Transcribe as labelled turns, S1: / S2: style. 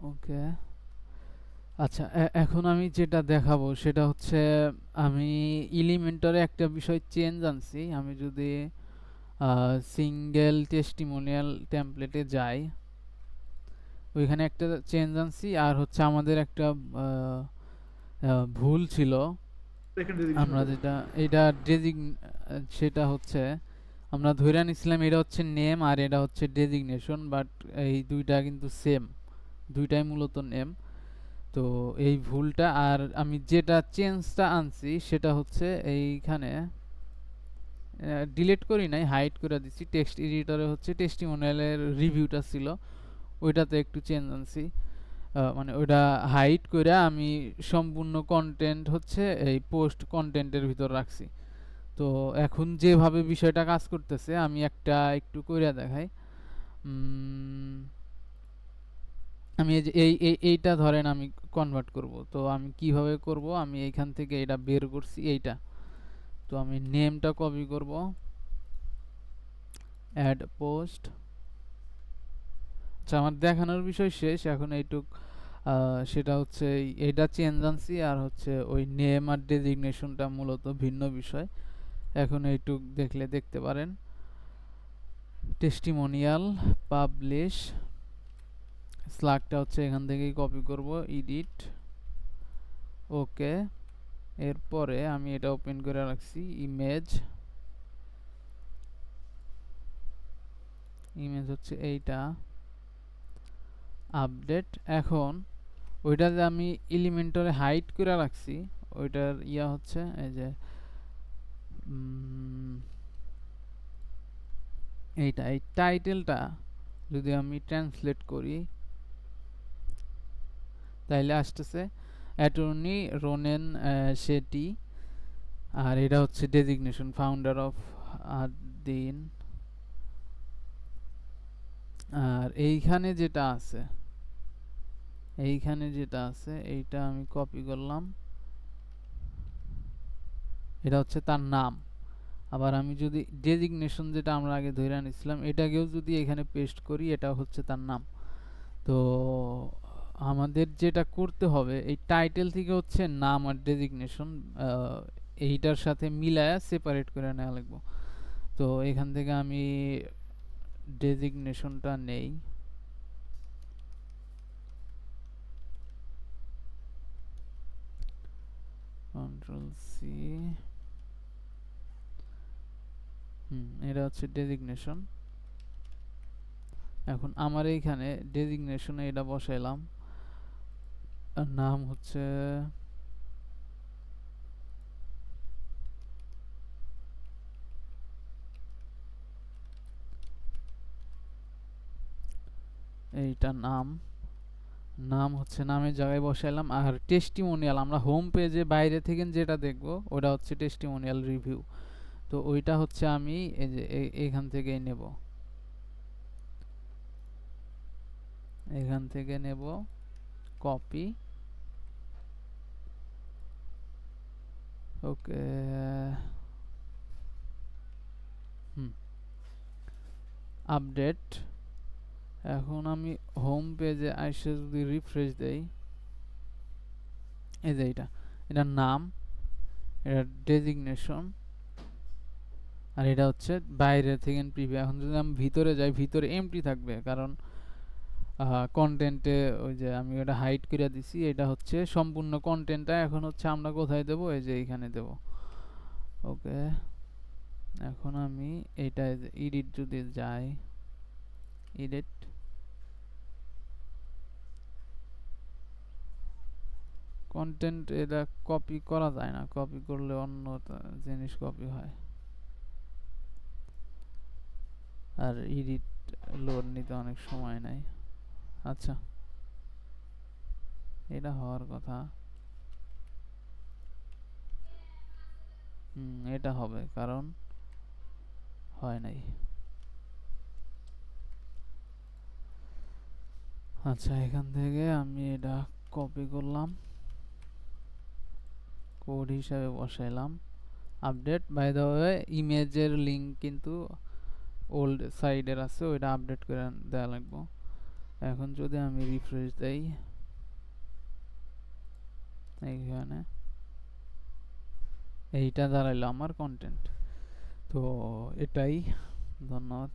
S1: ওকে। আচ্ছা, এখন আমি যেটা দেখাবো সেটা হচ্ছে আমি এলিমেন্টরে একটা বিষয় চেঞ্জ আনছি। আমি যদি সিঙ্গেল টেস্টিমোনিয়াল টেমপ্লেটে যাই, ওইখানে একটা চেঞ্জ আনছি। আর হচ্ছে আমাদের একটা আহ, ভুল ছিল।
S2: এখানে ডেজিগনেশন
S1: আমরা
S2: করবো।
S1: যেটা এটা ডেজিগ সেটা হচ্ছে আমরা ধরে নিছিলাম এটা হচ্ছে নেম আর এটা হচ্ছে ডেজিগনেশন, বাট এই দুইটা কিন্তু সেম, দুইটাই মূলত নেম। তো এই ভুলটা, আর আমি যেটা চেঞ্জটা আনছি সেটা হচ্ছে এইখানে ডিলিট করি নাই, হাইড করে দিছি। টেক্সট এডিটরে হচ্ছে টেস্টিমোনিয়ালের রিভিউটা ছিল, ওইটাতে একটু চেঞ্জ আনছি। মানে ওইটা হাইড করে আমি সম্পূর্ণ কন্টেন্ট হচ্ছে এই পোস্ট কন্টেন্টের ভিতর রাখছি। তো এখন যেভাবে বিষয়টা কাজ করতেছে আমি একটা একটু কইরা দেখাই। উম, আমি এইটা ধরেন আমি কনভার্ট করব। তো আমি কিভাবে করব, আমি এইখান থেকে এটা বের করছি এইটা। তো আমি নেমটা কপি করব, অ্যাড পোস্ট। আচ্ছা, আমার দেখানোর বিষয় শেষ। এখন এইটুক সেটা হচ্ছে এইটা চেঞ্জ আনছি, আর হচ্ছে ওই নেম আর ডেজিগনেশনটা মূলত ভিন্ন বিষয়। এখন এইটুক দেখলে দেখতে পারেন, টেস্টিমোনিয়াল পাবলিশ, স্লাগটা হচ্ছে এখান থেকেই কপি করব, এডিট, ওকে। এরপরে আমি এটা ওপেন করে রাখছি, ইমেজ, ইমেজ হচ্ছে এইটা, আপডেট। এখন ওইটা যে আমি এলিমেন্টরে হাইড করে রাখছি, ওইটার ইয়া হচ্ছে এই যে এইটা, এই টাইটেলটা যদি আমি ট্রান্সলেট করি তাইলে আসতেছে অ্যাটর্নি রোনেন শেটি। আর এটা হচ্ছে ডেজিগনেশন, ফাউন্ডার অফ আদিন। আর এইখানে যেটা আছে এইটা আমি কপি করলাম, এটা হচ্ছে তার নাম। আবার আমি যদি ডেজিগনেশন যেটা আমরা আগে ধরে নিছিলাম এটাকেও যদি এখানে পেস্ট করি, এটা হচ্ছে তার নাম। তো আমাদের যেটা করতে হবে, এই টাইটেল থেকে হচ্ছে নাম আর ডেজিগনেশন এইটার সাথে মিলায়া সেপারেট করে নেওয়া লাগবে। তো এখান থেকে আমি ডেজিগনেশনটা নেই, কন্ট্রোল সি। এটা হচ্ছে ডেজিগনেশন। এখন আমার এইখানে ডেজিগনেশনে এটা বসাইলাম, আর নাম হচ্ছে এইটা নাম, নাম হচ্ছে নামের জায়গায় বসাইলাম। আর টেস্টিমোনিয়াল আমরা হোম পেজে বাইরে থেকে যেটা দেখব ওটা হচ্ছে টেস্টিমোনিয়াল রিভিউ। তো ওইটা হচ্ছে আমি এই যে এখান থেকেই নেব, এখান থেকে নেব, কপি, ওকে। আপডেট। এখন আমি হোম পেজে আইসে যদি রিফ্রেশ দেই, এই যে এটার নাম, এটা ডেজিগনেশন, আর এটা হচ্ছে বাইরে থেকে প্রিভিউ। এখন যদি আমি ভিতরে যাই, ভিতরে এমটি থাকবে, কারণ কন্টেন্টে ওই যে আমি ওটা হাইড করে দিছি। এটা হচ্ছে সম্পূর্ণ কন্টেন্টটা এখন হচ্ছে আমরা কোথায় দেব, এই যে এইখানে দেব, ওকে। এখন আমি এটা এডিট যদি যাই, এডিট, কন্টেন্ট, এটা কপি করা যায় না, কপি করলে অন্য জিনিস কপি হয়। আর এডিট লোড নিতে অনেক সময় নেয়। আচ্ছা, এটা হওয়ার কথা। এটা হবে, কারণ হয় নাই। আচ্ছা, এখান থেকে আমি এটা কপি করলাম, কোড হিসাবে বসাইলাম, আপডেট। বাই দ্য ওয়ে ইমেজের লিঙ্ক কিন্তু ওল্ড সাইডের আছে, ওইটা আপডেট করে দেওয়া লাগবে। এখন যদি আমি রিফ্রেশ দেই এইখানে এইটা দাঁড়াইলো আমার কন্টেন্ট। তো এটাই, ধন্যবাদ।